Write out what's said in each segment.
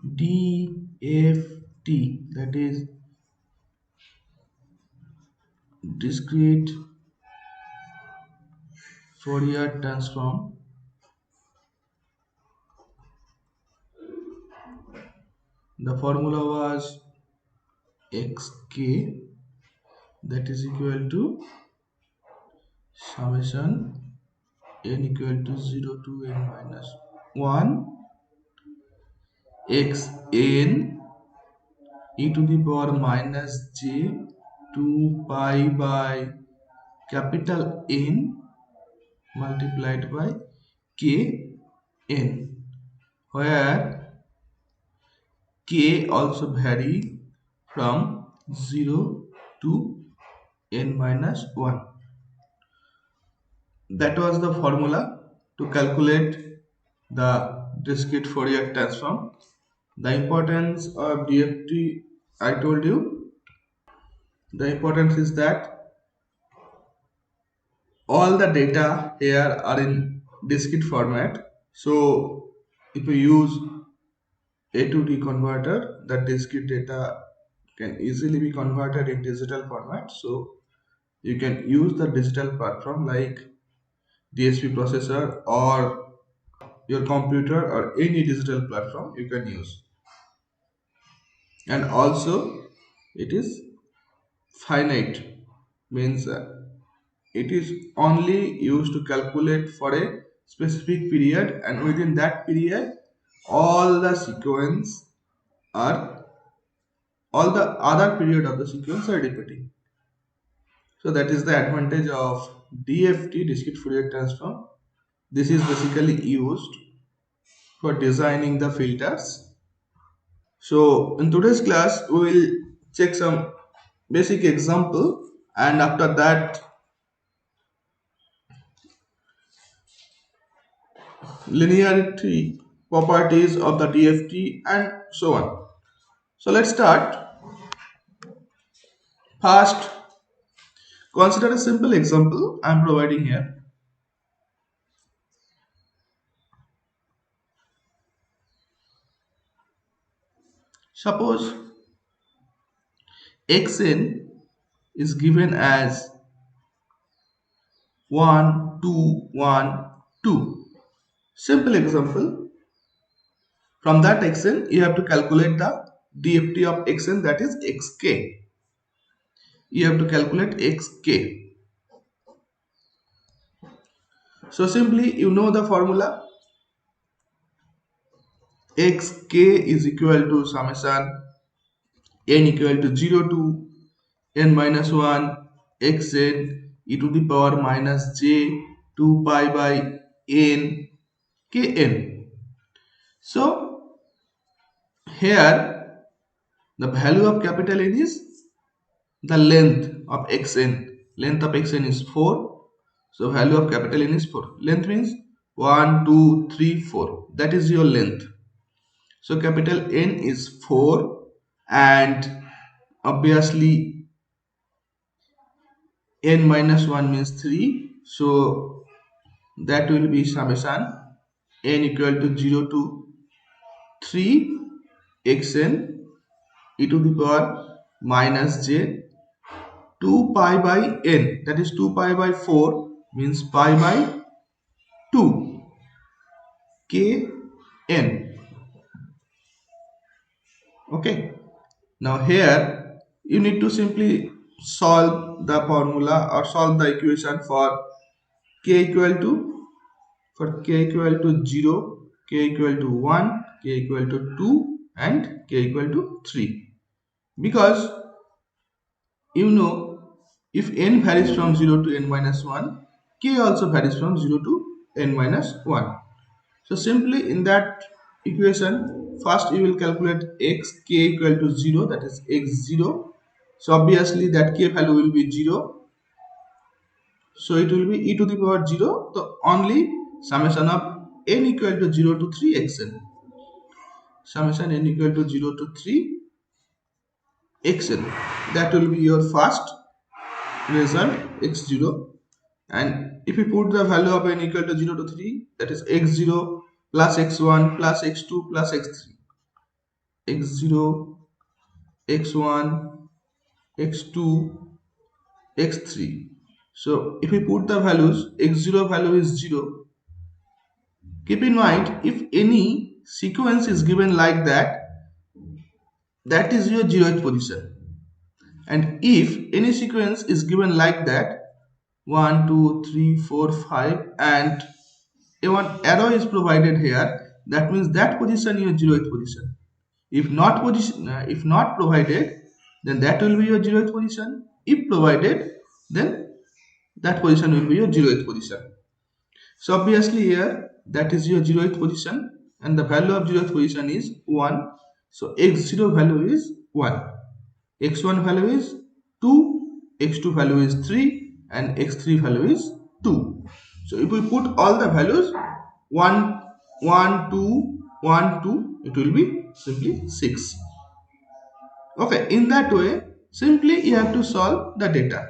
DFT, that is discrete Fourier transform. The formula was xk, that is equal to summation n equal to 0 to n minus 1 x n e to the power minus j 2 pi by capital N multiplied by k n, where k also vary from 0 to n minus 1. That was the formula to calculate the discrete Fourier transform. The importance of DFT, I told you. The importance is that all the data here are in discrete format. So if you use A to D converter, the discrete data can easily be converted in digital format. So you can use the digital platform like DSP processor or your computer or any digital platform you can use. And also it is finite, means it is only used to calculate for a specific period, and within that period all the sequence are all the other period of the sequence are repeating. So that is the advantage of DFT, discrete Fourier transform. This is basically used for designing the filters. So in today's class we will check some basic example, and after that linearity properties of the DFT and so on. So let's start. First, consider a simple example I am providing here. Suppose xn is given as 1 2 1 2. Simple example. From that xn you have to calculate the DFT of xn, that is xk. You have to calculate xk. So simply you know the formula. Xk is equal to summation n equal to 0 to n minus 1 xn e to the power minus j 2 pi by n kn. So here the value of capital N is the length of xn. Length of xn is 4. So value of capital N is 4. Length means 1 2 3 4. That is your length. So capital N is 4, and obviously n minus 1 means 3. So that will be summation n equal to 0 to 3 xn e to the power minus j 2 pi by n, that is 2 pi by 4 means pi by 2 kn. Okay, now here you need to simply solve the formula or solve the equation for k equal to 0, k equal to 1, k equal to 2 and k equal to 3, because you know if n varies from 0 to n minus 1, k also varies from 0 to n minus 1. So simply in that equation, first you will calculate x k equal to 0, that is x0. So obviously that k value will be 0. So it will be e to the power 0. So only summation of n equal to 0 to 3 xn. Summation n equal to 0 to 3 xn. That will be your first result x0. And if you put the value of n equal to 0 to 3, that is x0 plus x1 plus x2 plus x3. x0, x1, x2, x3. So if we put the values, x0 value is 0. Keep in mind, if any sequence is given like that, that is your 0th position. And if any sequence is given like that, 1, 2, 3, 4, 5, and a one arrow is provided here, that means that position is your 0th position. If not provided, then that will be your 0th position. If provided, then that position will be your 0th position. So obviously here that is your 0th position, and the value of 0th position is 1. So x0 value is 1, x1 value is 2, x2 value is 3, and x3 value is 2. So if we put all the values 1, 1, 2, 1, 2, it will be simply 6. Okay, in that way, simply you have to solve the data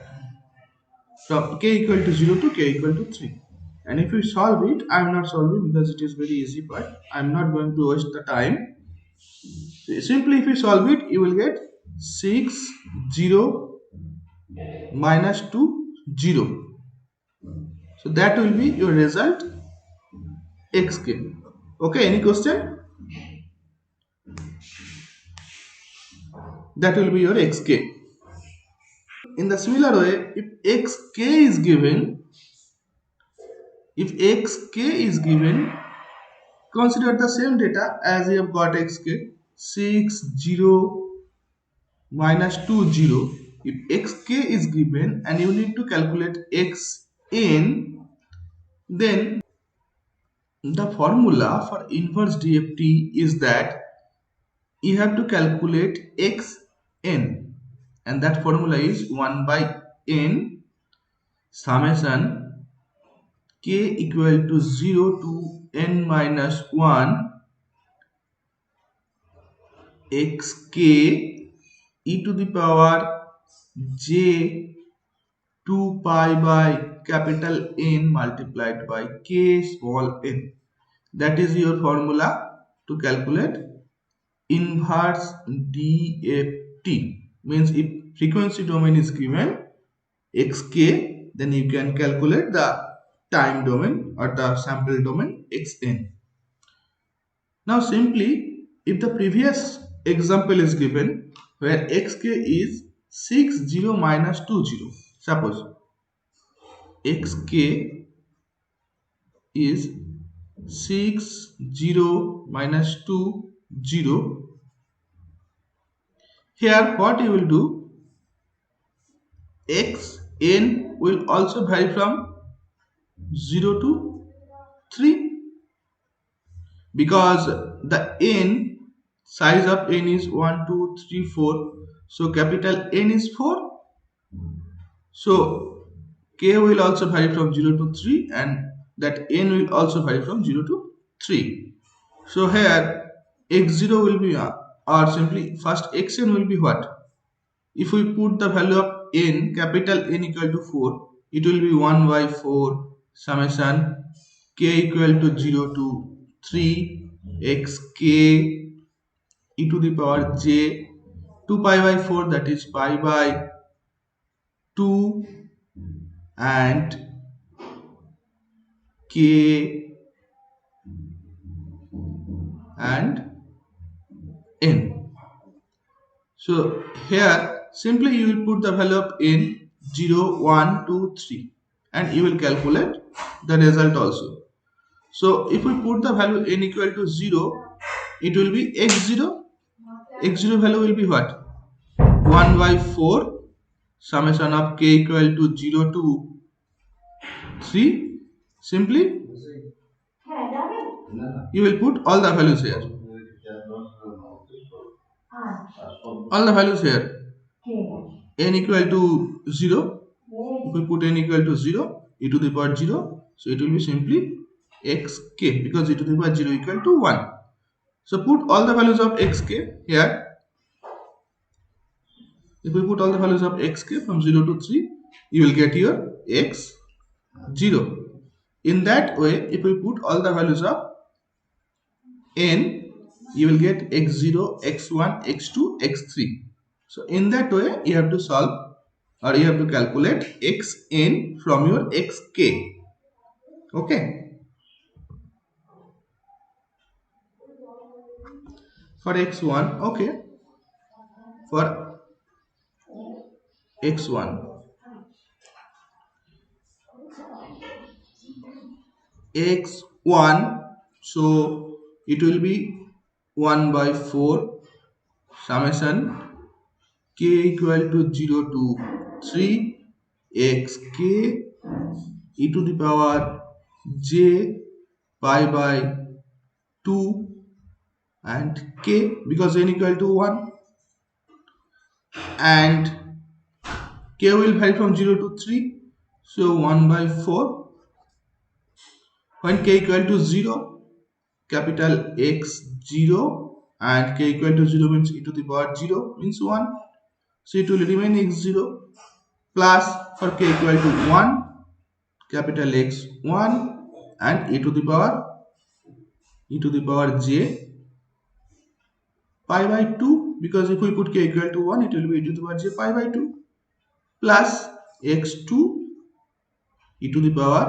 from k equal to 0 to k equal to 3. And if you solve it, I am not solving because it is very easy, but I am not going to waste the time. Simply if you solve it, you will get 6, 0, minus 2, 0. So that will be your result xk. Okay, any question? That will be your xk. In the similar way, if xk is given, consider the same data as you have got xk, 6, 0, minus 2, 0. If xk is given and you need to calculate xn, then the formula for inverse DFT is that you have to calculate xn, and that formula is 1 by n summation k equal to 0 to n minus 1 xk e to the power j 2 pi by capital N multiplied by k small n. That is your formula to calculate inverse DFT. Means if frequency domain is given xk, then you can calculate the time domain or the sample domain xn. Now simply, if the previous example is given where xk is 6, 0, minus 2, 0. Suppose xk is 6, 0, minus 2, 0. Here what you will do, xn will also vary from 0 to 3, because the n size of n is 1, 2, 3, 4. So capital N is 4. So k will also vary from 0 to 3, and that n will also vary from 0 to 3. So here x0 will be or simply first xn will be what? If we put the value of n, capital N equal to 4, it will be 1 by 4 summation k equal to 0 to 3 xk e to the power j 2 pi by 4, that is pi by 2, and k and n. So here simply you will put the value of n 0, 1, 2, 3, and you will calculate the result also. So if we put the value n equal to 0, it will be x0. x0 value will be what? 1 by 4 summation of k equal to 0 to 3. Simply you will put all the values here. All the values here. N equal to 0. If we put n equal to 0, e to the power 0, so it will be simply xk, because e to the power 0 equal to 1. So put all the values of xk here. If we put all the values of xk from 0 to 3, you will get your x0. In that way, if we put all the values of n, you will get x0, x1, x2, x3. So in that way you have to solve, or you have to calculate xn from your xk. Okay. For x1, okay. For x1, x1, so it will be 1 by 4 summation k equal to 0 to 3 xk e to the power j pi by 2 and k, because n equal to 1, and k will vary from 0 to 3, so 1 by 4. When k equal to 0, capital X 0, and k equal to 0 means e to the power 0 means 1, so it will remain x0, plus for k equal to 1, capital X 1, and e to the power j pi by 2, because if we put k equal to 1, it will be e to the power j pi by 2, plus x2 e to the power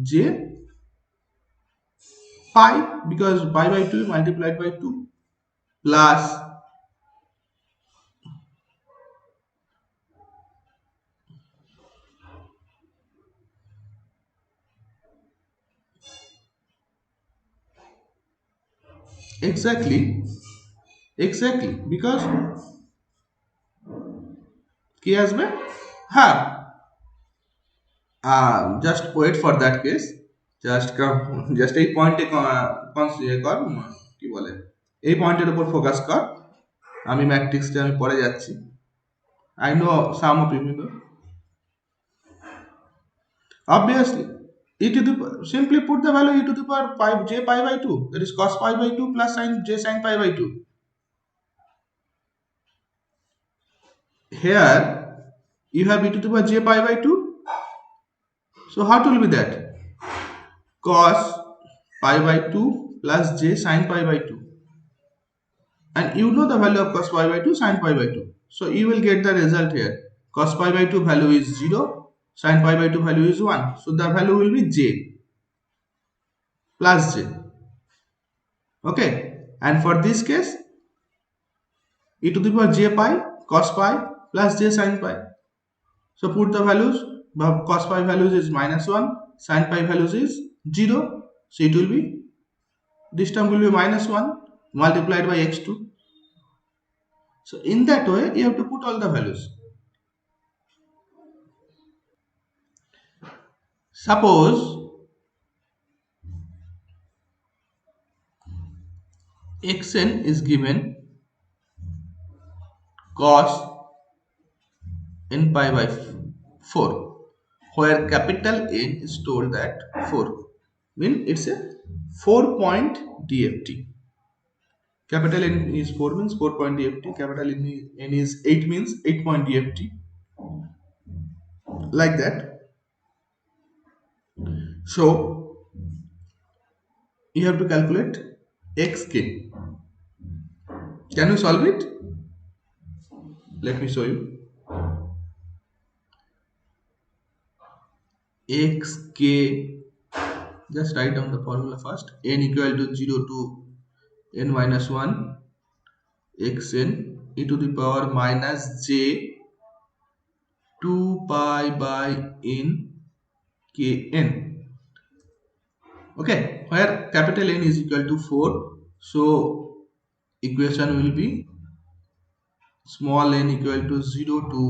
j pi, because pi by 2 multiplied by 2, plus exactly, because k আসবে, হ্যাঁ, just wait for that case, just এই পয়েন্টে কর, কি বলে, এই পয়েন্টের উপর ফোকাস কর, আমি ম্যাট্রিক্সটা আমি পরে যাচ্ছি, I know some of you know, obviously e to the simply put the value e to the power pi j pi by 2, that is cos pi by 2 plus sin j sin pi by 2. Here you have e to the power j pi by 2, so how it will be that, cos pi by 2 plus j sin pi by 2, and you know the value of cos pi by 2 sin pi by 2, so you will get the result here, cos pi by 2 value is 0, sin pi by 2 value is 1, so the value will be j plus j. Okay, and for this case e to the power j pi cos pi plus j sin pi, so put the values, cos pi values is -1, sin pi values is 0, so it will be, this term will be -1 multiplied by x2. So in that way you have to put all the values. Suppose xn is given cos n pi by 4, where capital N is told that 4 mean it's a 4-point DFT. Capital N is 4 means 4-point DFT, capital N is 8 means 8-point DFT, like that. So you have to calculate xk. Can you solve it? Let me show you. Xk, just write down the formula first. N equal to 0 to n minus 1 xn e to the power minus j 2 pi by n kn. Okay, where capital N is equal to 4, so equation will be small n equal to 0 to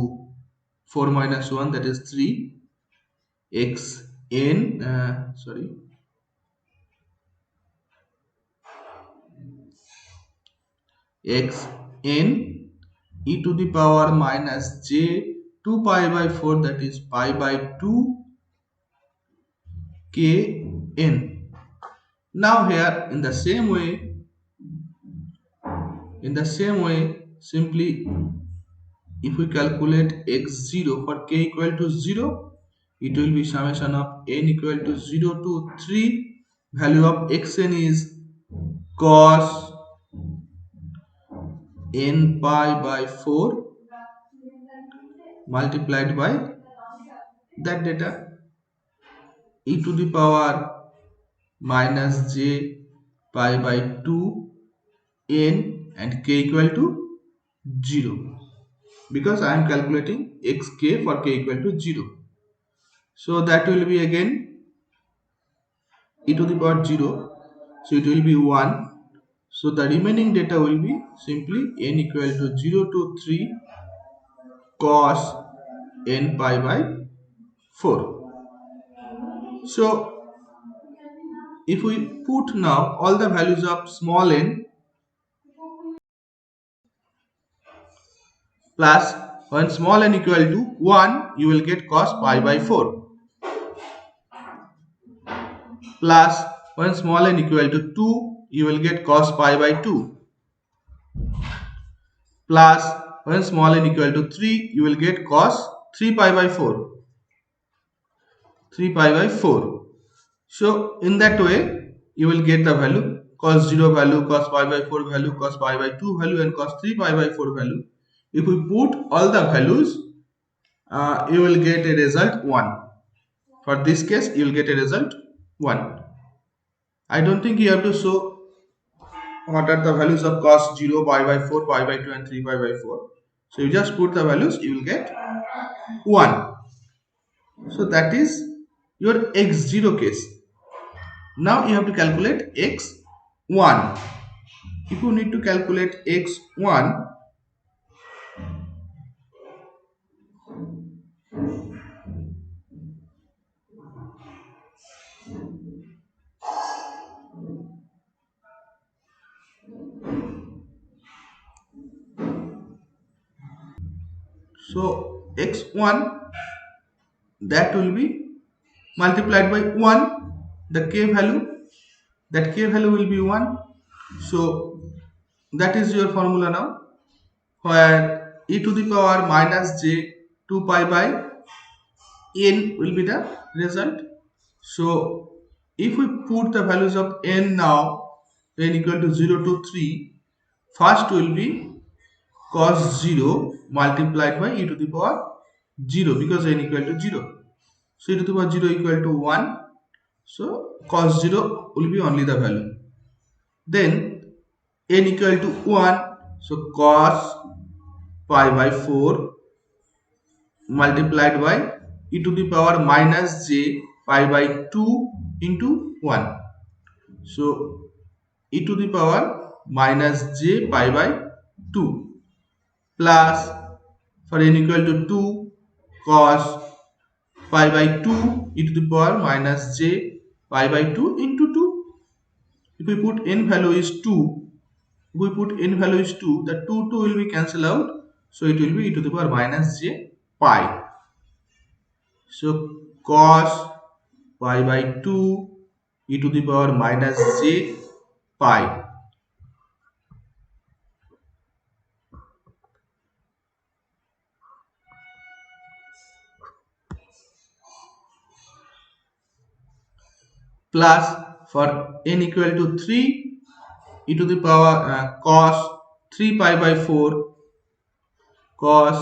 4 minus 1, that is 3 xn, xn e to the power minus j 2 pi by 4, that is pi by 2 kn. Now here in the same way, simply if we calculate x0 for k equal to 0, it will be summation of n equal to 0 to 3, value of xn is cos n pi by 4 multiplied by that data e to the power minus j pi by 2 n and k equal to 0, because I am calculating xk for k equal to 0. So that will be again e to the power 0, so it will be 1. So the remaining data will be simply n equal to 0 to 3 cos n pi by 4. So if we put now all the values of small n plus when small n equal to 1, you will get cos pi by 4, plus when small n equal to 2, you will get cos pi by 2, plus when small n equal to 3, you will get cos 3 pi by 4, 3 pi by 4. So in that way you will get the value cos 0 value, cos pi by 4 value, cos pi by 2 value and cos 3 pi by 4 value. If we put all the values, you will get a result 1. For this case you will get a result 1. I don't think you have to show what are the values of cos 0, pi by 4, pi by 2 and 3 pi by 4. So you just put the values, you will get 1. So that is your x0 case. Now you have to calculate x1. If you need to calculate x1, so x1, that will be multiplied by 1, the k value, that k value will be 1. So that is your formula now, where e to the power minus j 2 pi by n will be the result. So if we put the values of n now, n equal to 0 to 3, first will be cos 0 multiplied by e to the power 0, because n equal to 0. So e to the power 0 equal to 1. So cos 0 will be only the value. Then n equal to 1. So cos pi by 4 multiplied by e to the power minus j pi by 2 into 1. So e to the power minus j pi by 2 plus, for n equal to 2, cos pi by 2 e to the power minus j pi by 2 into 2. If we put n value is 2, if we put n value is 2, the 2 will be cancelled out. So it will be e to the power minus j pi. So cos pi by 2 e to the power minus j pi plus, for n equal to 3, e to the power cos 3 pi by 4, cos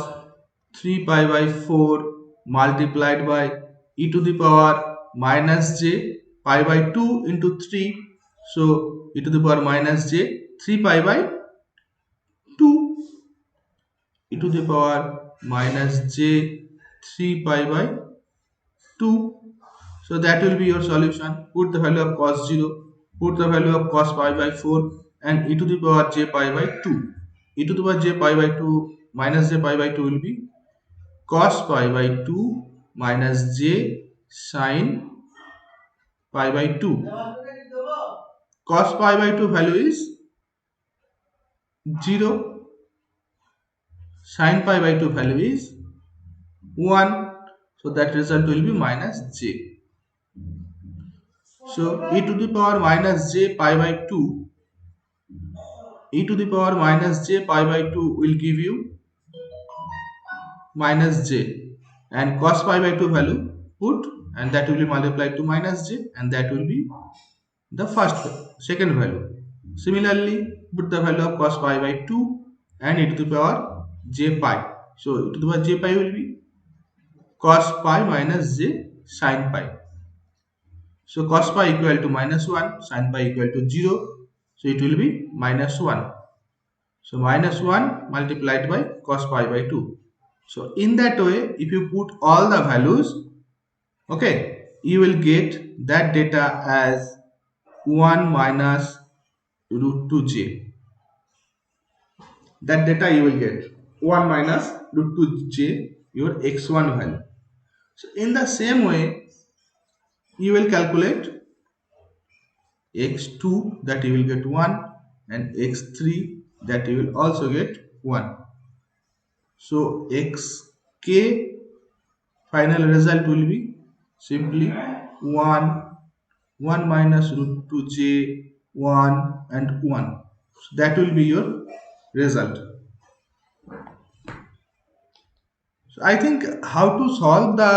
3 pi by 4 multiplied by e to the power minus j pi by 2 into 3. So e to the power minus j 3 pi by 2, e to the power minus j 3 pi by 2. So that will be your solution. Put the value of cos 0, put the value of cos pi by 4 and e to the power j pi by 2. E to the power j pi by 2 minus j pi by 2 will be cos pi by 2 minus j sin pi by 2. Cos pi by 2 value is 0. Sin pi by 2 value is 1. So that result will be minus j. So e to the power minus j pi by 2, e to the power minus j pi by 2 will give you minus j, and cos pi by 2 value put, and that will be multiplied to minus j, and that will be the second value. Similarly, put the value of cos pi by 2 and e to the power j pi. So e to the power j pi will be cos pi minus j sin pi. So cos pi equal to -1, sin pi equal to 0. So it will be -1. So -1 multiplied by cos pi by 2. So in that way, if you put all the values, okay, you will get that data as 1 minus root 2j. That data you will get 1 minus root 2j, your x1 value. So in the same way, you will calculate x2, that you will get 1, and x3, that you will also get 1. So xk final result will be simply 1, 1 minus root 2j, 1 and 1. So that will be your result. So I think how to solve the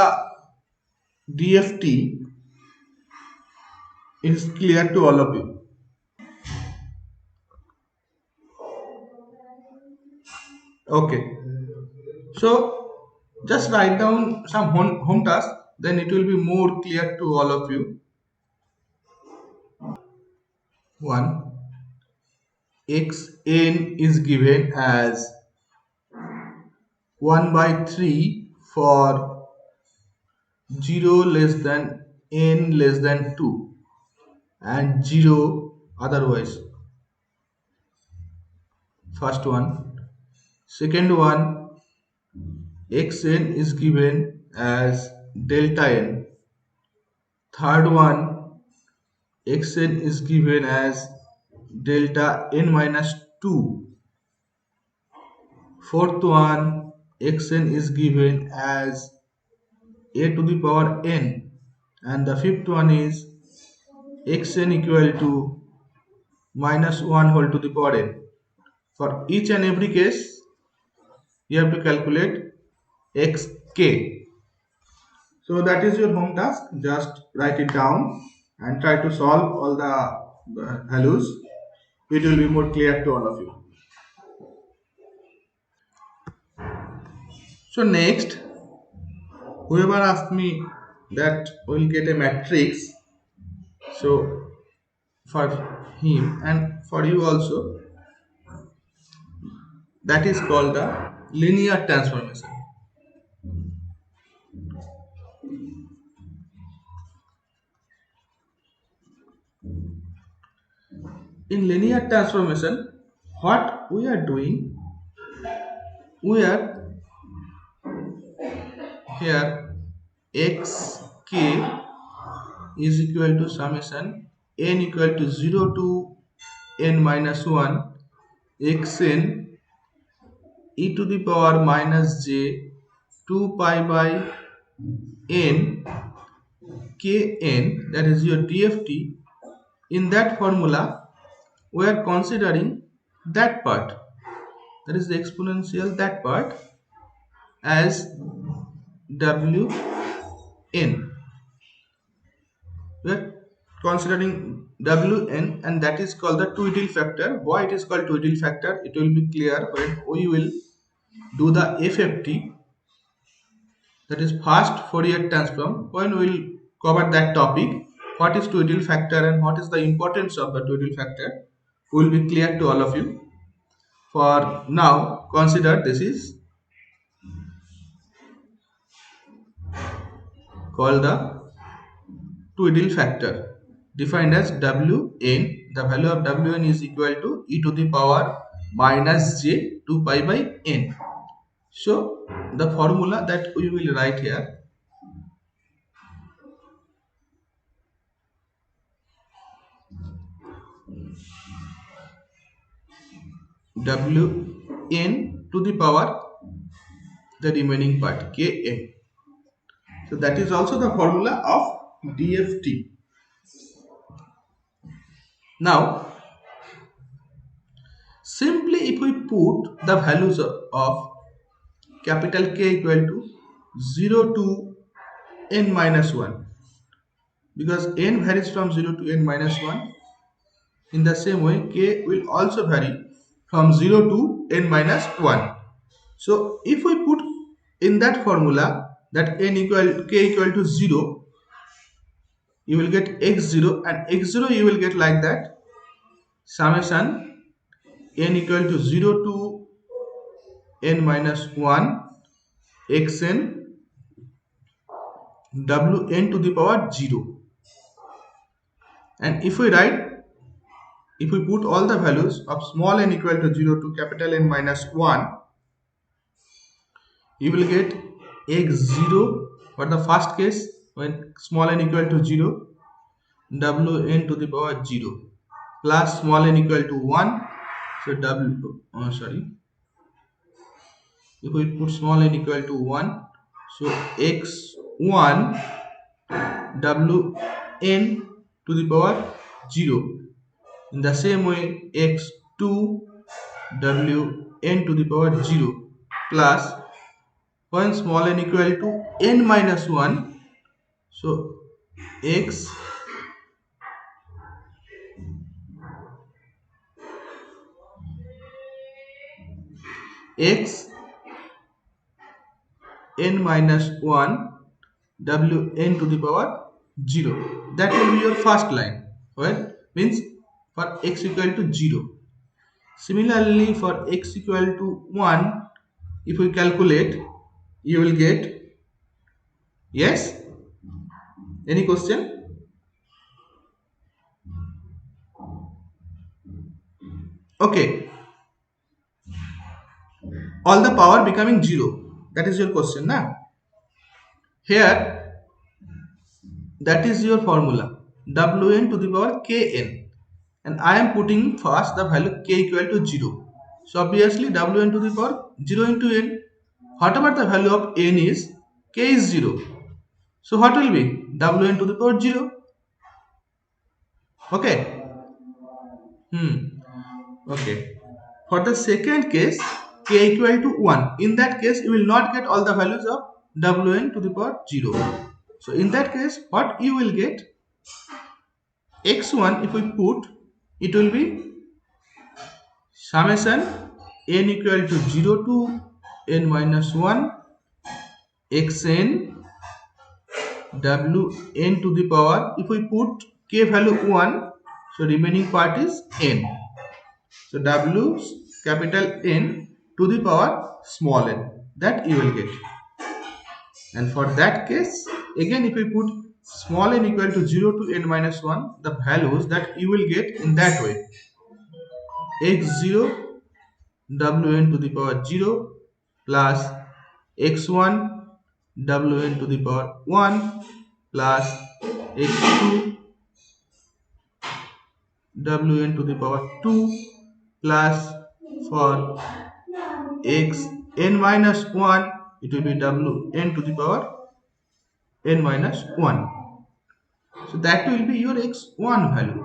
DFT is clear to all of you. Okay. So just write down some home task, then it will be more clear to all of you. 1. Xn is given as 1 by 3 for 0 less than n less than 2 and 0 otherwise. First one. Second one, xn is given as delta n. Third one, xn is given as delta n minus 2. Fourth one, xn is given as a to the power n, and the fifth one is xn equal to minus 1 whole to the power n. For each and every case, you have to calculate xk. So that is your home task. Just write it down and try to solve all the values. It will be more clear to all of you. So next, whoever asked me that will get a matrix. So for him and for you also, that is called the linear transformation. In linear transformation, what we are doing, we are here xk is equal to summation n equal to 0 to n minus 1 xn e to the power minus j 2 pi by n kn, that is your DFT. In that formula, we are considering that part, that is the exponential, that part as wn. We are considering wn, and that is called the Tweedle factor. Why it is called Tweedle factor, it will be clear when we will do the FFT, that is fast Fourier transform. When we will cover that topic, what is Tweedle factor and what is the importance of the Tweedle factor, will be clear to all of you. For now, consider this is called the Tweedle factor, defined as Wn. The value of Wn is equal to e to the power minus j 2 pi by n. So the formula that we will write here, Wn to the power the remaining part km. So that is also the formula of DFT. Now simply if we put the values of capital K equal to 0 to n minus 1, because n varies from 0 to n minus 1, in the same way k will also vary from 0 to n minus 1. So if we put in that formula that k equal to 0, you will get x0, and x0 you will get like that, summation n equal to 0 to n minus 1 xn wn to the power 0. And if we put all the values of small n equal to 0 to capital N minus 1, you will get x0 for the first case when small n equal to 0, wn to the power 0 plus small n equal to 1. So if we put small n equal to 1, so x1 wn to the power 0. In the same way, x2 wn to the power 0 plus when small n equal to n minus 1, so x n minus 1 wn to the power 0. That will be your first line. Well, means for x equal to 0. Similarly, for x equal to 1, if we calculate, you will get, yes? Any question? Okay. All the power becoming 0. That is your question, na? Here, that is your formula. Wn to the power kn. And I am putting first the value k equal to 0. So obviously wn to the power 0 into n. Whatever the value of n is, k is 0. So what will be? Wn to the power 0. Okay. Okay. For the second case, k equal to 1. In that case, you will not get all the values of wn to the power 0. So in that case, what you will get? x1, if we put, it will be summation n equal to 0 to n minus 1 xn wn to the power, if we put k value 1, so remaining part is n. So w capital N to the power small n, that you will get. And for that case, again if we put small n equal to 0 to n minus 1, the values that you will get in that way: x0 wn to the power 0 plus x1 wn to the power 1 plus x2 wn to the power 2 plus for x n minus 1, it will be wn to the power n minus 1. So that will be your x1 value.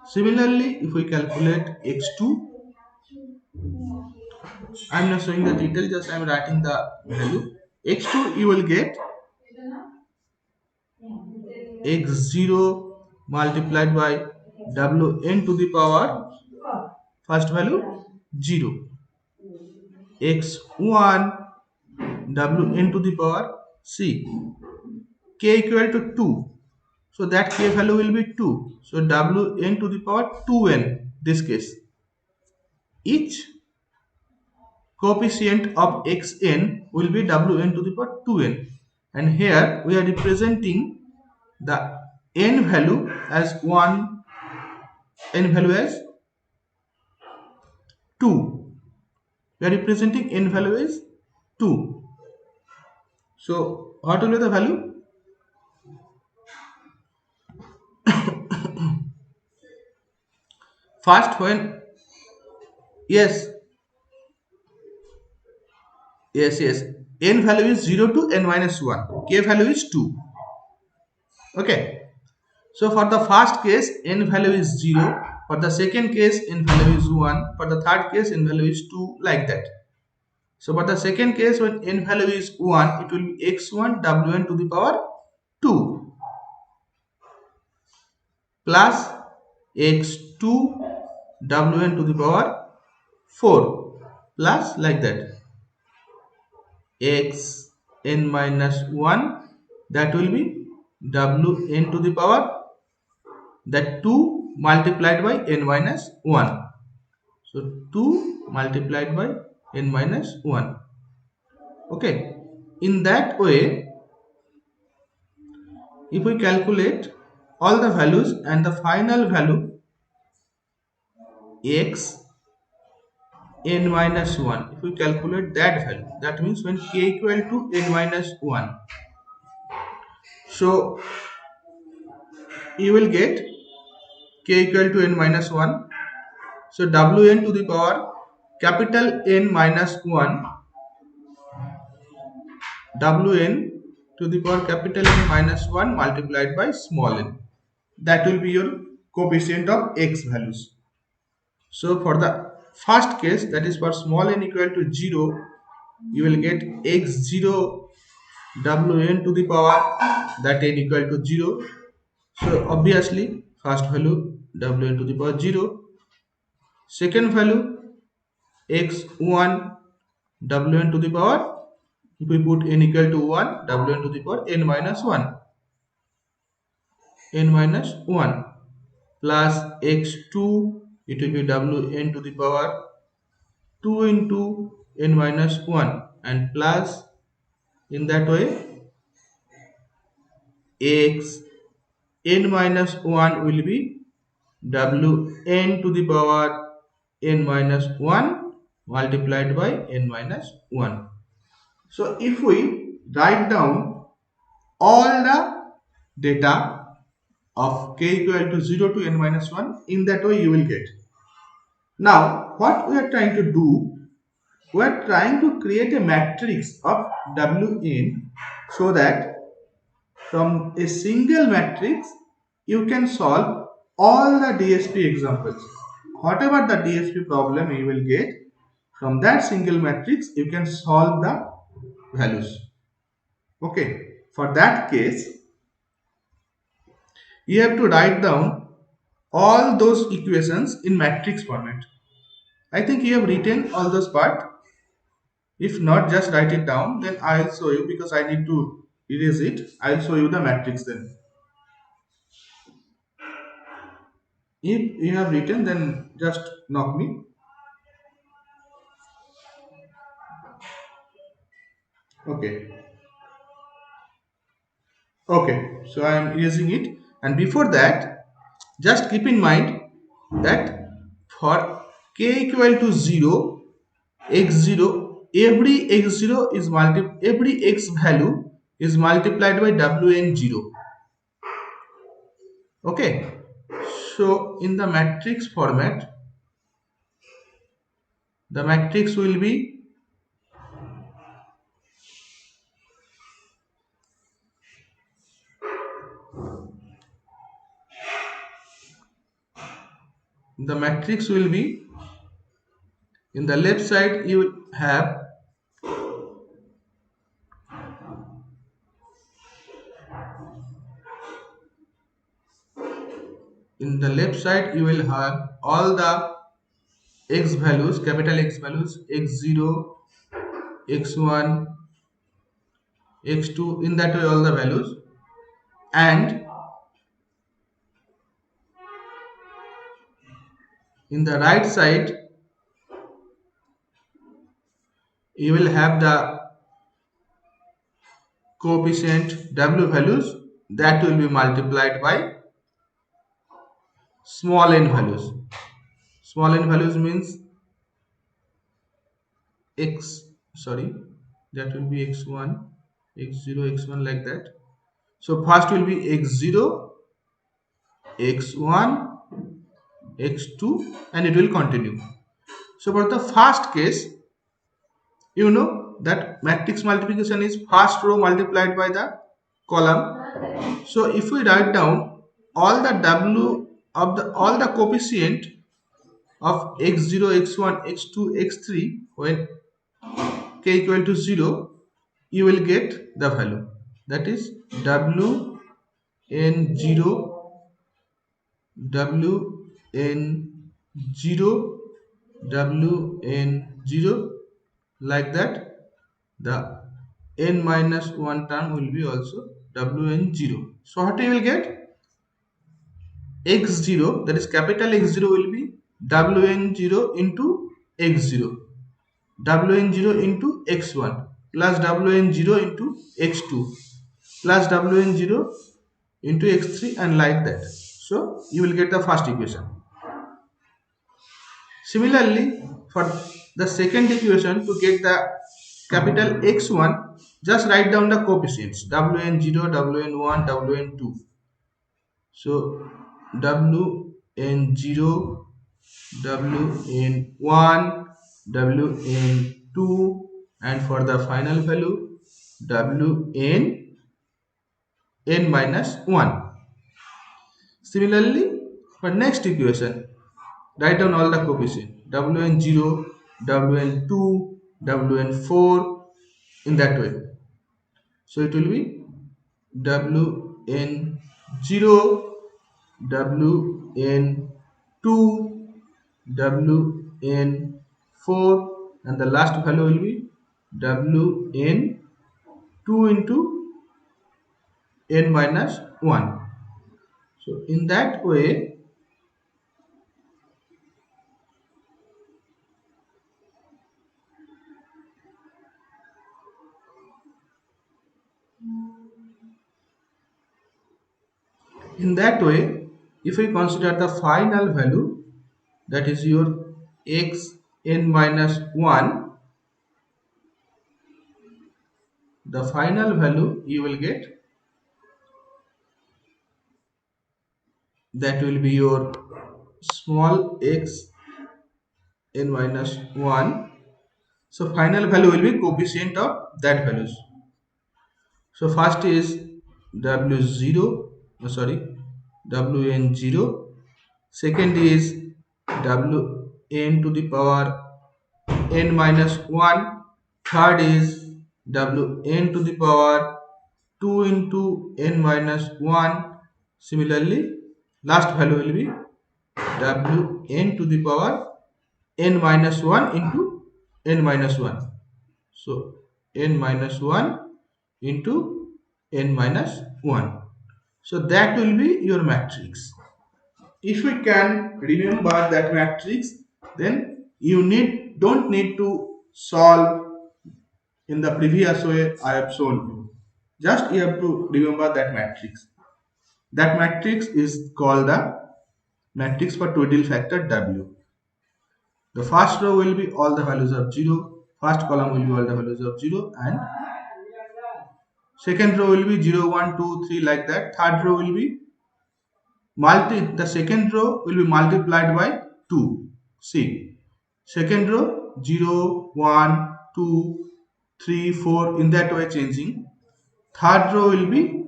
Similarly, if we calculate x2, I am not showing the detail, just I am writing the value. x2 you will get x0 multiplied by wn to the power first value 0, x1 wn to the power c, k equal to 2, so that k value will be 2, so wn to the power 2n. This case, each coefficient of xn will be wn to the power 2n, and here we are representing the n value as 1, n value as 2. We are representing n value as 2. So what will be the value? First, when yes, n value is 0 to n minus 1, k value is 2. Okay, so for the first case n value is 0, for the second case n value is 1, for the third case n value is 2, like that. So for the second case, when n value is 1, it will be x1 wn to the power 2 plus x2 wn to the power 4 plus like that x n minus 1, that will be w n to the power that 2 multiplied by n minus 1. So 2 multiplied by n minus 1. Okay. In that way, if we calculate all the values and the final value x n minus 1, if we calculate that value, that means when k equal to n minus 1, so you will get k equal to n minus 1. So wn to the power capital N minus 1, wn to the power capital N minus 1 multiplied by small n. That will be your coefficient of x values. So for the first case, that is for small n equal to 0, you will get x0 wn to the power that n equal to 0. So obviously first value wn to the power 0, second value x1 wn to the power, if we put n equal to 1, wn to the power n minus 1, n minus 1 plus x2, it will be wn to the power 2 into n minus 1, and plus in that way x n minus 1 will be wn to the power n minus 1 multiplied by n minus 1. So if we write down all the data of k equal to 0 to n minus 1, in that way you will get. Now what we are trying to do, we are trying to create a matrix of wn, so that from a single matrix you can solve all the DSP examples. Whatever the DSP problem you will get, from that single matrix you can solve the values. Okay, for that case you have to write down all those equations in matrix format. I think you have written all those part. If not, just write it down, then I'll show you, because I need to erase it. I'll show you the matrix then. If you have written, then just knock me. Okay. Okay, so I am erasing it, and before that, just keep in mind that for k equal to 0, x0, every x0 is every x value is multiplied by wn0. Okay, so in the matrix format, the matrix will be in the left side you will have all the x values, capital X values, x0, x1, x2, in that way all the values, and in the right side you will have the coefficient w values, that will be multiplied by small n values. Small n values means that will be x1, x0, x1, like that. So first will be x0, x1, x2, and it will continue. So for the first case, you know that matrix multiplication is first row multiplied by the column. So if we write down all the w of all the coefficient of x0, x1, x2, x3 when k equal to 0, you will get the value, that is wn0, wn0 wn0 like that. The n minus 1 term will be also wn0. So what you will get? X0, that is capital X0, will be wn0 into x0, wn0 into x1 plus wn0 into x2 plus wn0 into x3 and like that. So you will get the first equation. Similarly, for the second equation, to get the capital X1, just write down the coefficients wn0, wn1, wn2. So wn0, wn1, wn2, and for the final value wn n minus 1. Similarly, for next equation, write down all the coefficients wn0, wn2, wn4 in that way. So it will be wn0, wn2, wn4, and the last value will be wn2 into n minus 1. So in that way, if we consider the final value, that is your x n minus 1, the final value you will get, that will be your small x n minus 1. So final value will be coefficient of that values. So first is w0, sorry, wn0. Second is wn to the power n minus 1. Third is wn to the power 2 into n minus 1. Similarly, last value will be wn to the power n minus 1 into n minus 1. So n minus 1 into n minus 1. So that will be your matrix. If we can remember that matrix, then you don't need to solve in the previous way I have shown you. Just you have to remember that matrix. That matrix is called the matrix for total factor W. The first row will be all the values of 0, first column will be all the values of 0, and second row will be 0, 1, 2, 3 like that. Third row will be the second row will be multiplied by 2. See, second row 0, 1, 2, 3, 4 in that way changing. Third row will be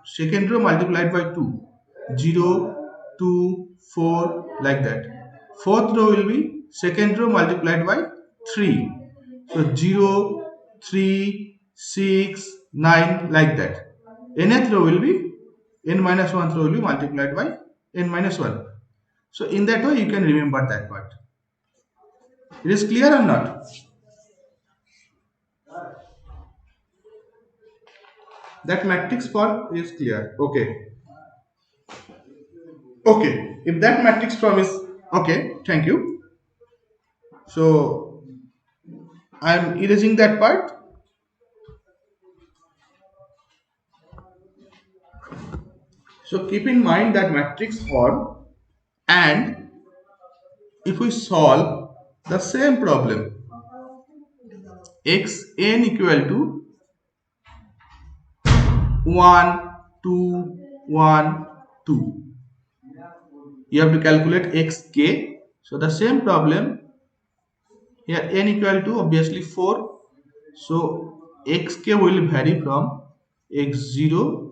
second row multiplied by 2, 0, 2, 4 like that. Fourth row will be second row multiplied by 3. So 0, 3, 6, 9 like that. Nth row will be n minus 1 row will be multiplied by n minus 1. So in that way you can remember that part. It is clear or not? That matrix form is clear. Okay. Okay. If that matrix form is okay, thank you. So I am erasing that part. So keep in mind that matrix form, and if we solve the same problem, x n equal to 1, 2, 1, 2. You have to calculate xk. So the same problem here, n equal to obviously 4. So xk will vary from x0,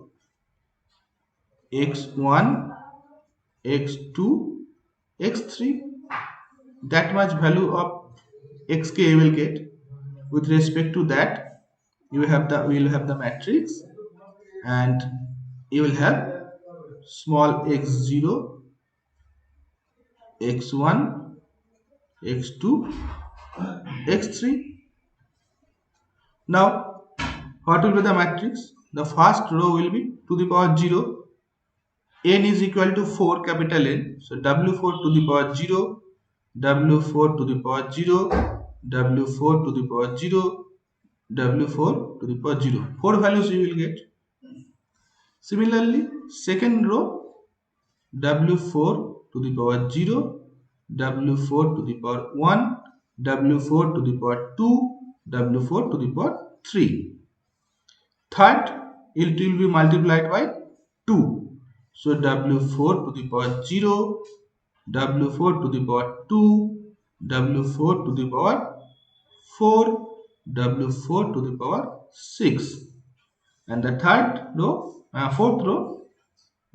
x1, x2, x3. That much value of xk you will get. With respect to that, we will have the matrix, and you will have small x0, x1, x2, x3. Now, what will be the matrix? The first row will be to the power 0. N is equal to 4 capital N. So W4 to the power 0, W4 to the power 0, W4 to the power 0, W4 to the power 0. 4 values you will get. Similarly, second row W4 to the power 0, W4 to the power 1, W4 to the power 2, W4 to the power 3. Third, it will be multiplied by 2. So W4 to the power 0, W4 to the power 2, W4 to the power 4, W4 to the power 6. And the fourth row,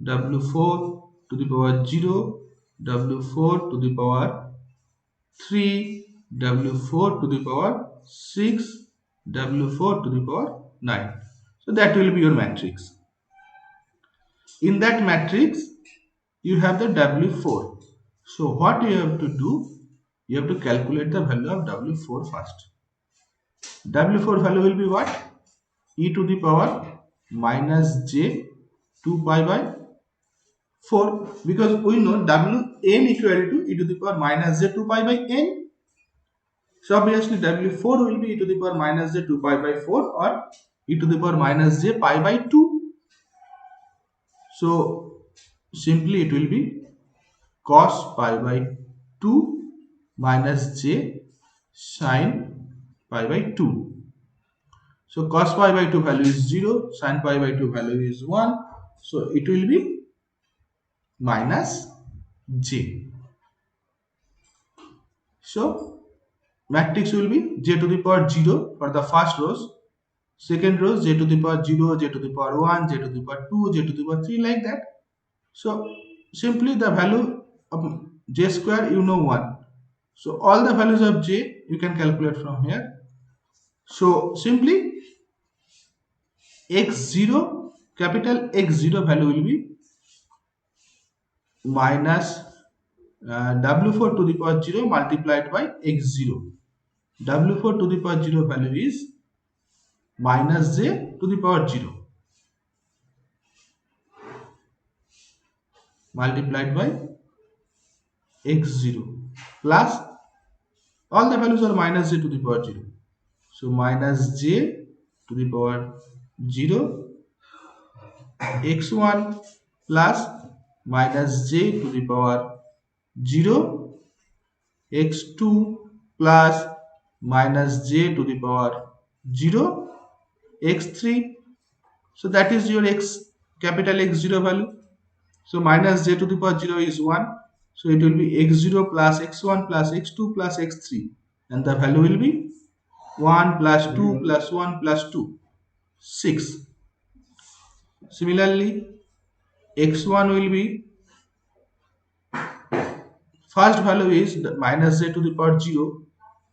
W4 to the power 0, W4 to the power 3, W4 to the power 6, W4 to the power 9. So that will be your matrix. In that matrix, you have the W4. So what you have to do? You have to calculate the value of W4 first. W4 value will be what? E to the power minus j 2 pi by 4, because we know Wn equal to e to the power minus j 2 pi by n. So obviously W4 will be e to the power minus j 2 pi by 4 or e to the power minus j pi by 2. So simply it will be cos pi by 2 minus j sin pi by 2. So cos pi by 2 value is 0, sin pi by 2 value is 1. So it will be minus j. So matrix will be j to the power 0 for the first rows. Second rows j to the power 0, j to the power 1, j to the power 2, j to the power 3, like that. So simply the value of j square you know 1. So all the values of j you can calculate from here. So simply x0, capital X0 value will be minus W4 to the power 0 multiplied by x0. W4 to the power 0 value is minus j to the power 0 multiplied by x0 plus all the values are minus j to the power 0. So minus j to the power 0 x1 plus minus j to the power 0 x2 plus minus j to the power 0 x3. So that is your capital X0 value. So minus j to the power 0 is 1. So it will be x0 plus x1 plus x2 plus x3. And the value will be 1 plus 2 plus 1 plus 2. 6. Similarly, x1 will be, first value is minus j to the power 0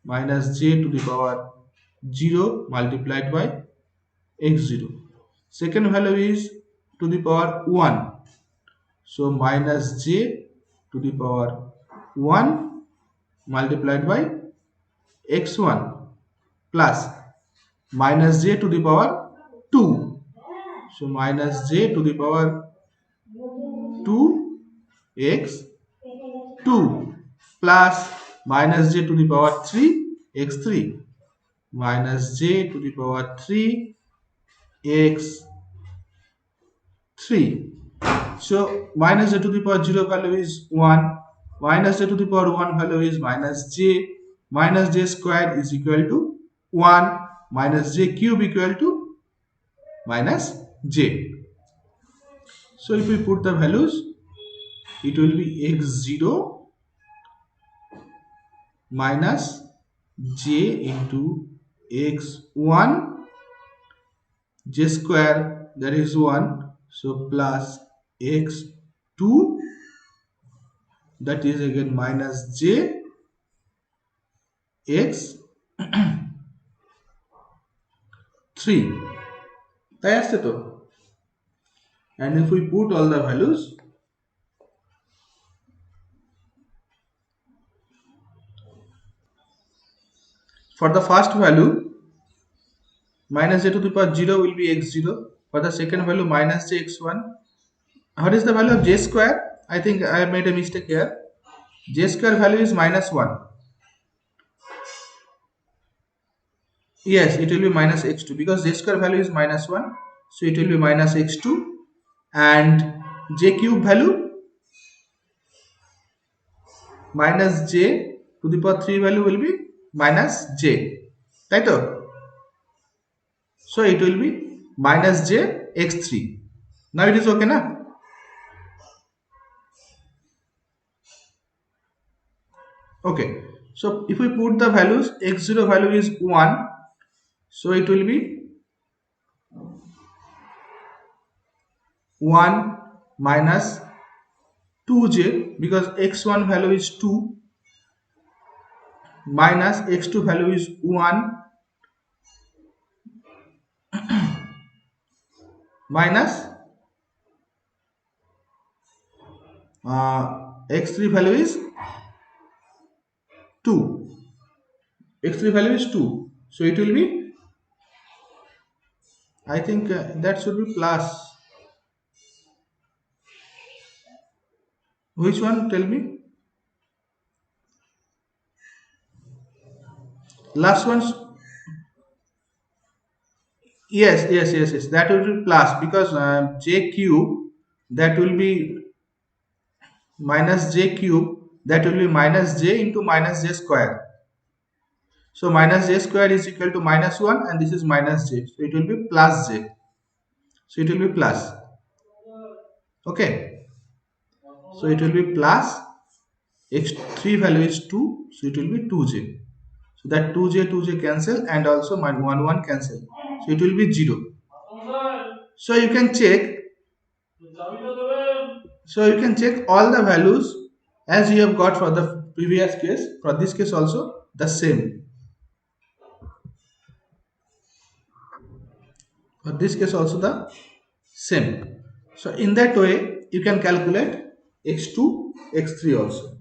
minus j to the power 0 multiplied by x0. Second value is to the power 1. So minus j to the power 1 multiplied by x1 plus minus j to the power 2. So minus j to the power 2 x2 plus minus j to the power 3 x3 minus j to the power 3 x3. So minus j to the power 0 value is 1, minus j to the power 1 value is minus j squared is equal to 1, minus j cube equal to minus j. So if we put the values, it will be x0 minus j into x1 j square, that is 1, so plus x2, that is again minus j x3 তাই আসছে তো, and if we put all the values, For the first value, minus j to the power 0 will be x0. For the second value, minus j x1. What is the value of j square? I think I made a mistake here. J square value is minus 1. Yes, it will be minus x2 because j square value is minus 1. So it will be minus x2, and j cube value minus j to the power 3 value will be minus j. Right? So it will be minus j x3. Now it is okay na? Okay. So if we put the values, x0 value is 1. So it will be 1 minus 2j because x1 value is 2 minus x2 value is 1 minus x3 value is 2. x3 value is 2. So it will be, I think that should be plus. Which one? Tell me. Last one. Yes. That will be plus because j cube, that will be minus j cube, that will be minus j into minus j square. So minus j square is equal to minus 1 and this is minus j. So it will be plus j. So it will be plus. Okay. So it will be plus x3 value is 2. So it will be 2j. So that 2j cancel and also 1 cancel. So it will be 0. So you can check. So you can check all the values as you have got for the previous case. For this case also the same. For this case also the same. So in that way you can calculate x2, x3 also.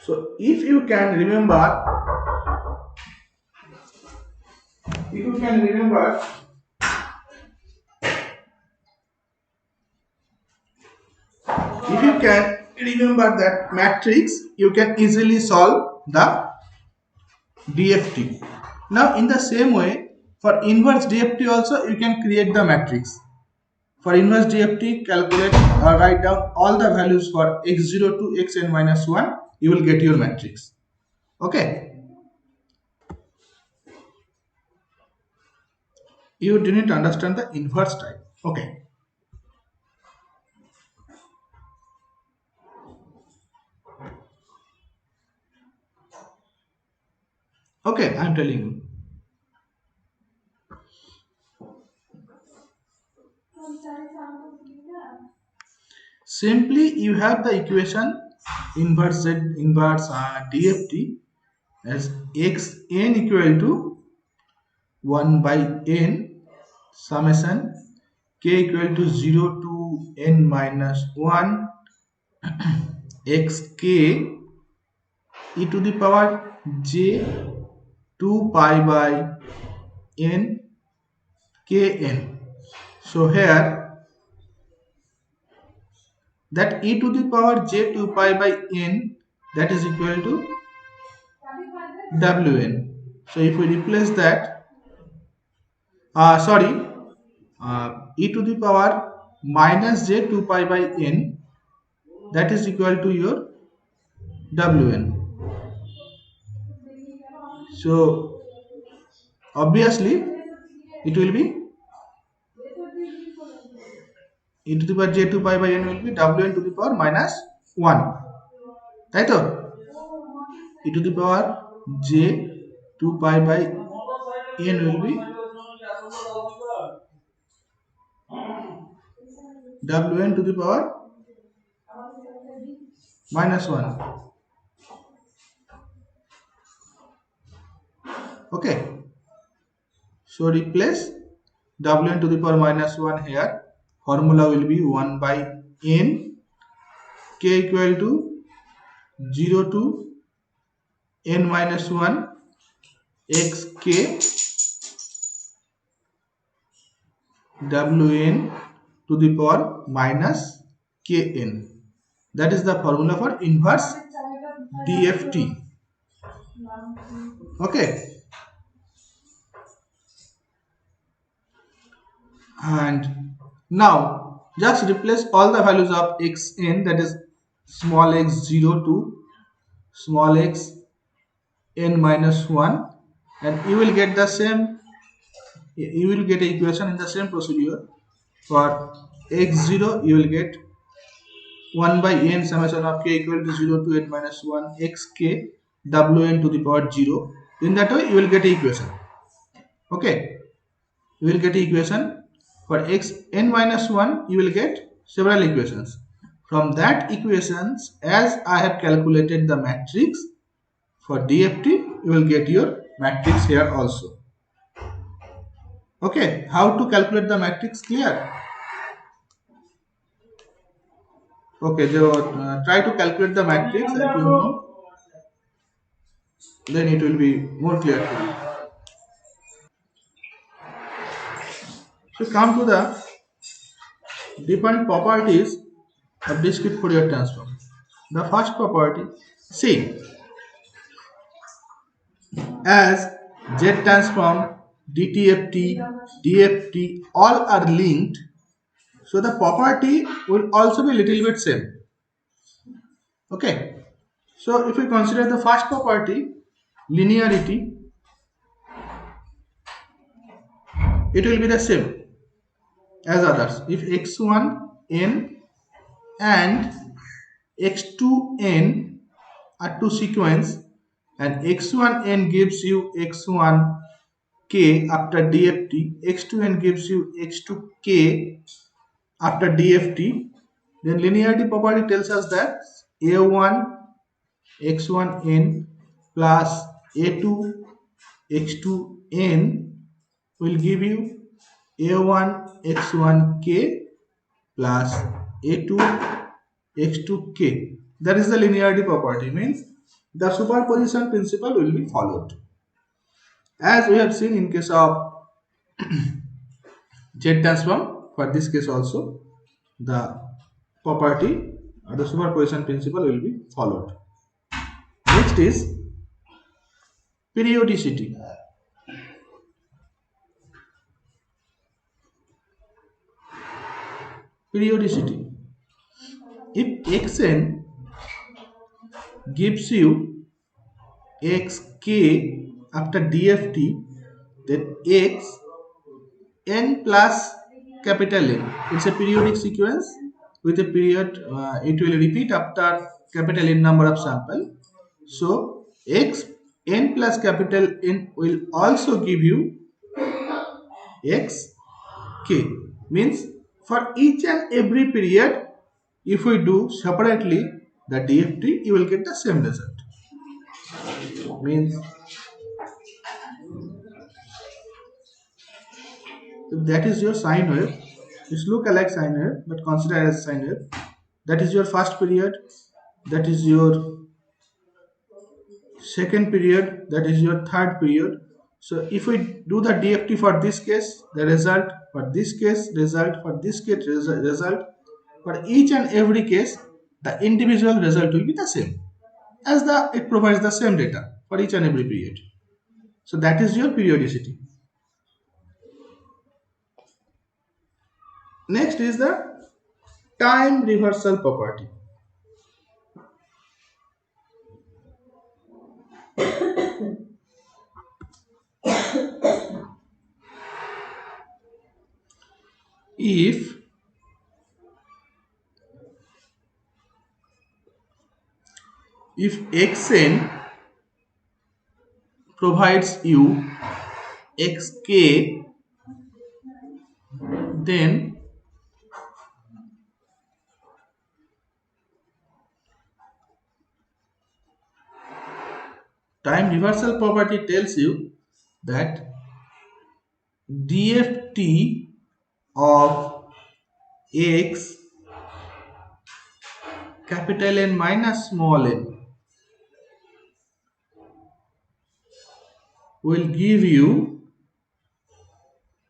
So if you can remember, that matrix, you can easily solve the DFT. Now in the same way, for inverse DFT also you can create the matrix. For inverse DFT, calculate or write down all the values for x0 to xn minus 1, you will get your matrix. Okay. You didn't understand the inverse type. Okay. Okay, I am telling you. Simply you have the equation inverse DFT as xn equal to 1 by n summation k equal to 0 to n minus 1 xk e to the power j 2 pi by n kn. So here that e to the power j 2 pi by n, that is equal to wn. So if we replace that, e to the power minus j 2 pi by n, that is equal to your wn. So obviously it will be e to the power j 2 pi by n will be wn to the power minus 1. Right? E to the power j 2 pi by n will be wn to the power minus 1. Okay. So replace wn to the power minus 1 here. Formula will be 1 by n k equal to 0 to n minus 1 xk wn to the power minus kn. That is the formula for inverse DFT. Okay, and now just replace all the values of xn, that is small x0 to small x n minus 1, and you will get the same, you will get an equation in the same procedure. For x0 you will get 1 by n summation of k equal to 0 to n minus 1 xk wn to the power 0. In that way you will get an equation. Okay, you will get equation for x n minus 1, you will get several equations. From that equations, as I have calculated the matrix for DFT, you will get your matrix here also. Okay, how to calculate the matrix, clear? Okay, try to calculate the matrix and you know, then it will be more clear to you. So come to the different properties of discrete Fourier transform. The first property, see, as Z transform, DTFT, DFT all are linked, so the property will also be little bit same. Okay, so if we consider the first property, linearity, it will be the same as others. If x1n and x2n are two sequence and x1n gives you x1k after DFT, x2n gives you x2k after DFT, then linearity property tells us that a1 x1n plus a2 x2n will give you a1 x1k plus a2 x2k. That is the linearity property, means the superposition principle will be followed, as we have seen in case of Z transform. For this case also the property or the superposition principle will be followed. Next is periodicity. Periodicity. If xn gives you xk after DFT, then x n plus capital N. It's a periodic sequence with a period. It will repeat after capital N number of sample. So x n plus capital N will also give you x k. Means for each and every period, if we do separately the DFT, you will get the same result. Means if that is your sine wave, it look like sine wave, but consider as sine wave. That is your first period, that is your second period, that is your third period. So if we do the DFT for this case, the result for this case, result for this case, result for each and every case, the individual result will be the same, as the it provides the same data for each and every period. So that is your periodicity. Next is the time reversal property. If xn provides you xk, then time reversal property tells you that DFT of x capital N minus small n will give you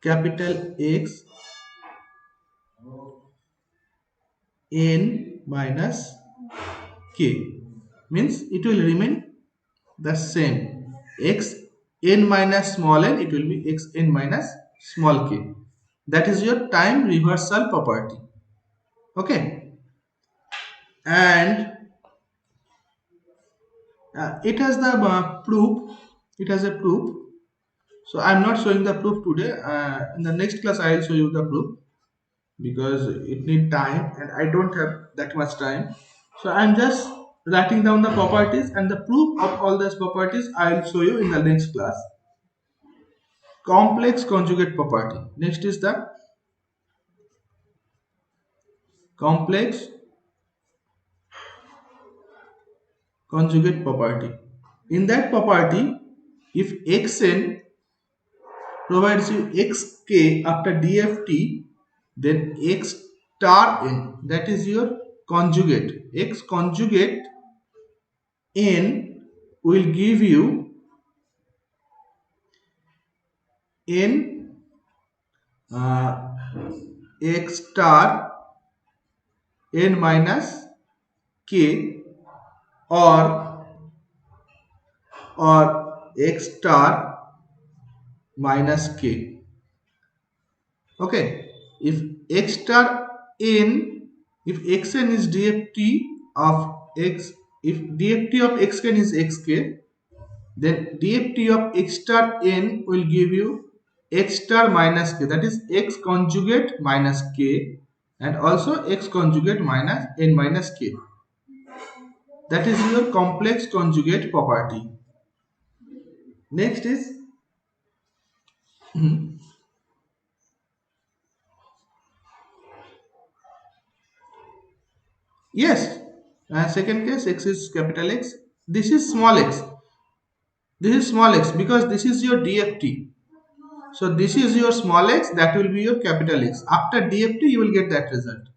capital X n minus k, means it will remain the same. X n minus small n, it will be x n minus small k. That is your time reversal property. Okay, and it has the proof. It has a proof. So I'm not showing the proof today. In the next class I will show you the proof, because it need time and I don't have that much time. So I'm just writing down the properties, and the proof of all these properties I will show you in the next class. Complex conjugate property. Next is the complex conjugate property. In that property, if xn provides you xk after dft, then x star n, that is your conjugate, x conjugate n will give you n x star n minus k, or x star minus k. Okay, if x star n, if xn is dft of x, if dft of xn is xk, then dft of x star n will give you x star minus k, that is x conjugate minus k, and also x conjugate minus n minus k. That is your complex conjugate property. Next is yes, second case x is capital X. This is small x. This is small x because this is your DFT. So this is your small x, that will be your capital X. After DFT you will get that result.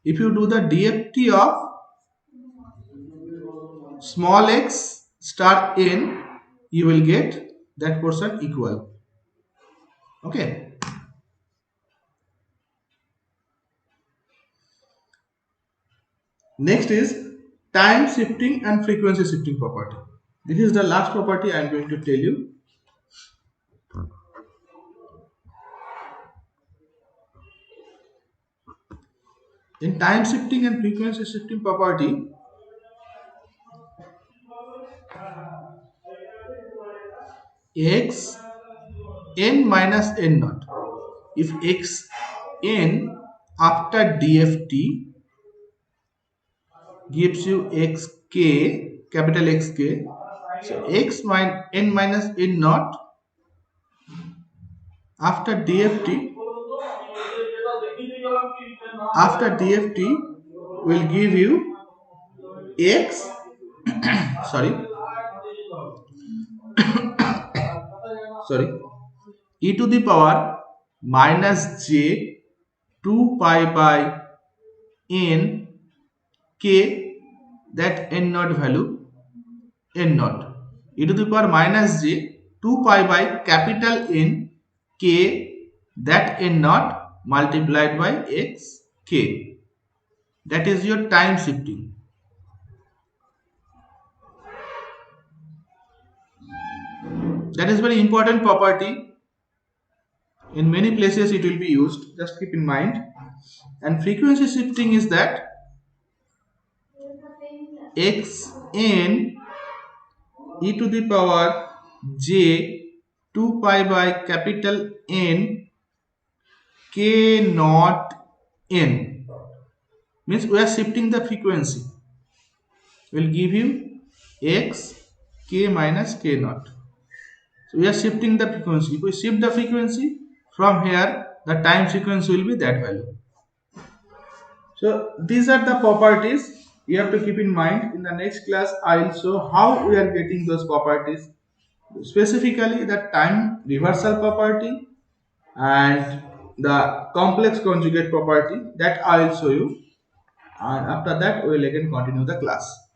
If you do the DFT of small x star n, you will get that portion equal. Okay. Next is time shifting and frequency shifting property. This is the last property I am going to tell you. In time shifting and frequency shifting property, x n minus n naught, if x n after DFT gives you xk, capital Xk, so x n minus n naught after DFT, will give you x sorry e to the power minus j 2 pi by n k, that n naught value, n naught, e to the power minus j 2 pi by capital N k, that n naught multiplied by x k. That is your time shifting. That is very important property. In many places it will be used, just keep in mind. And frequency shifting is that x n e to the power j 2 pi by capital N k naught n, means we are shifting the frequency, will give you x k minus k naught. So we are shifting the frequency. If we shift the frequency from here, the time sequence will be that value. So these are the properties you have to keep in mind. In the next class I will show how we are getting those properties, specifically the time reversal property and the complex conjugate property, that I will show you, and after that we will again continue the class.